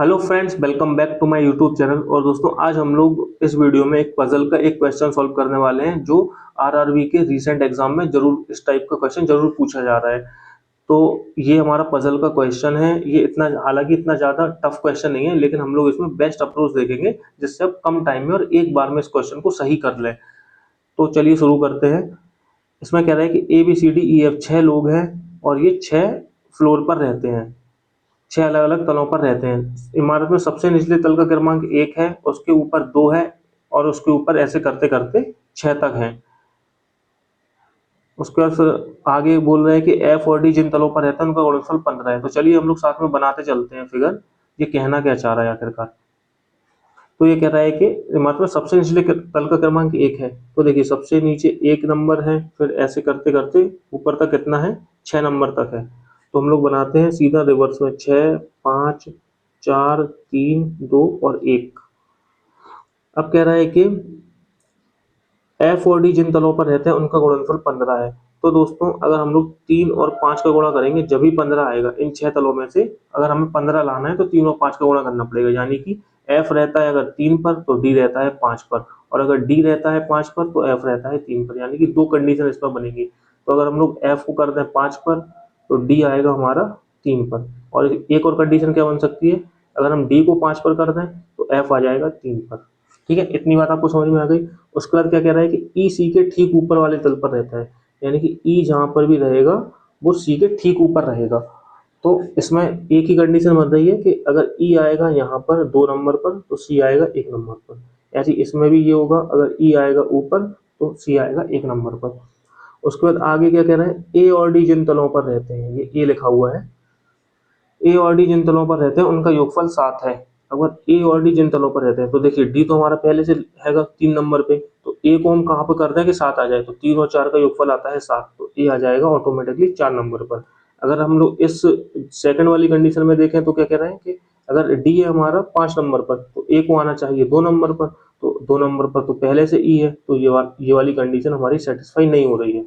Hello friends, welcome back to my YouTube channel. और दोस्तों, आज हम लोग इस वीडियो में एक पजल का एक क्वेश्चन सॉल्व करने वाले हैं जो आरआरबी के रीसेंट एग्जाम में जरूर इस टाइप का क्वेश्चन जरूर पूछा जा रहा है। तो ये हमारा पजल का क्वेश्चन है। ये इतना हालांकि इतना ज़्यादा टफ क्वेश्चन नहीं है, लेकिन हम लोग इसमें बेस्ट अप्रोच देखेंगे जिससे आप कम टाइम में और एक बार में इस क्वेश्चन को सही कर लें। तो चलिए शुरू करते हैं। इसमें कह रहा है कि A B C D E F 6 लोग हैं और ये 6 फ्लोर पर रहते हैं, 6 अलग अलग तलों पर रहते हैं। इमारत में सबसे निचले तल का क्रमांक 1 है, उसके ऊपर 2 है और उसके ऊपर ऐसे करते करते 6 तक हैं। उसके बाद फिर आगे बोल रहे हैं कि एफ और डी जिन तलों पर रहते हैं उनका गुणनफल 15 है। तो चलिए हम लोग साथ में बनाते चलते हैं फिगर। ये कहना क्या चाह रहा है आखिरकार। तो ये कह रहा है कि इमारत में सबसे निचले तल का क्रमांक 1 है। तो देखिए सबसे नीचे 1 नंबर है, फिर ऐसे करते करते ऊपर तक कितना है, 6 नंबर तक है। तो हम लोग बनाते हैं सीधा रिवर्स में, 6 5 4 3 2 और 1। अब कह रहा है कि एफ और डी जिन तलों पर रहते हैं उनका गुणनफल 15 है। तो दोस्तों, अगर हम लोग 3 और 5 का गुणा करेंगे जब भी 15 आएगा। इन 6 तलों में से अगर हमें 15 लाना है तो 3 और 5 का गुणा करना पड़ेगा। यानी कि एफ रहता है अगर 3 पर तो डी रहता है 5 पर, और अगर डी रहता है 5 पर तो एफ रहता है 3 पर। यानी कि दो कंडीशन इस पर बनेगी। तो अगर हम लोग एफ को कर दें 5 पर तो डी आएगा हमारा 3 पर। और एक और कंडीशन क्या बन सकती है, अगर हम डी को 5 पर कर दें तो एफ आ जाएगा 3 पर। ठीक है, इतनी बात आपको समझ में आ गई। उसके बाद क्या कह रहा है कि ई सी के ठीक ऊपर वाले तल पर रहता है। यानी कि ई जहां पर भी रहेगा वो सी के ठीक ऊपर रहेगा। तो इसमें एक ही कंडीशन बन रही है कि अगर ई आएगा यहाँ पर 2 नंबर पर तो सी आएगा 1 नंबर पर। ऐसे इसमें भी ये होगा, अगर ई आएगा ऊपर तो सी आएगा 1 नंबर पर। उसके बाद आगे क्या कह रहा है, ए और डी जिन तलों पर रहते हैं, ये ए लिखा हुआ है। ए और डी जिन तलों पर रहते हैं उनका योगफल 7 है। अगर ए और डी जिन तलों पर रहते हैं तो देखिए डी तो हमारा पहले से हैगा 3 नंबर पे, तो ए को हम कहाँ पर करते हैं कि 7 आ जाए। तो 3 और 4 का योगफल आता है 7, तो ए आ जाएगा ऑटोमेटिकली 4 नंबर पर। अगर हम लोग इस सेकंड वाली कंडीशन में देखें तो क्या कह रहे हैं कि अगर डी है हमारा 5 नंबर पर तो ए को आना चाहिए 2 नंबर पर। तो 2 नंबर पर तो पहले से ई है, तो ये वाली कंडीशन हमारी सेटिस्फाई नहीं हो रही है।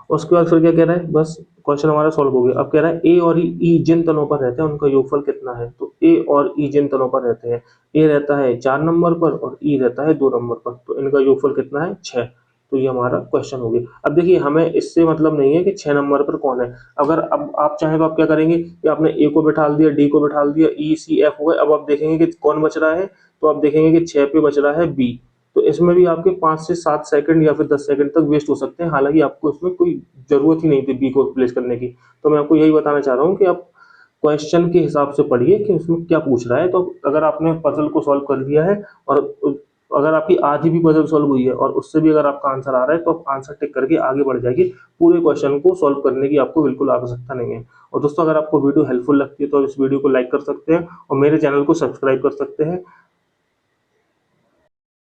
उसके बाद फिर क्या कह रहा है, बस क्वेश्चन हमारा सॉल्व हो गया। अब कह रहा है ए और ई जिन तलों पर रहते हैं उनका योगफल कितना है। तो ए और ई जिन तलों पर रहते हैं, ए रहता है 4 नंबर पर और ई रहता है 2 नंबर पर, तो इनका योगफल कितना है, 6। तो ये हमारा क्वेश्चन हो गया। अब देखिए हमें इससे मतलब नहीं है कि 6 नंबर पर कौन है। अगर अब आप चाहें तो आप क्या करेंगे कि आपने ए को बिठा दिया, डी को बिठा दिया, ई सी एफ हो गए। अब आप देखेंगे कि कौन बच रहा है, तो आप देखेंगे कि 6 पे बच रहा है बी। तो इसमें भी आपके 5 से 7 सेकंड या फिर 10 सेकंड तक वेस्ट हो सकते हैं। हालांकि आपको इसमें कोई जरूरत ही नहीं थी बी को रिप्लेस करने की। तो मैं आपको यही बताना चाह रहा हूँ कि आप क्वेश्चन के हिसाब से पढ़िए कि उसमें क्या पूछ रहा है। तो अगर आपने पजल को सॉल्व कर लिया है और अगर आपकी आधी भी पजल सॉल्व हुई है और उससे भी अगर आपका आंसर आ रहा है तो आप आंसर टिक करके आगे बढ़ जाएगी। पूरे क्वेश्चन को सॉल्व करने की आपको बिल्कुल आवश्यकता नहीं है। और दोस्तों, अगर आपको वीडियो हेल्पफुल लगती है तो इस वीडियो को लाइक कर सकते हैं और मेरे चैनल को सब्सक्राइब कर सकते हैं।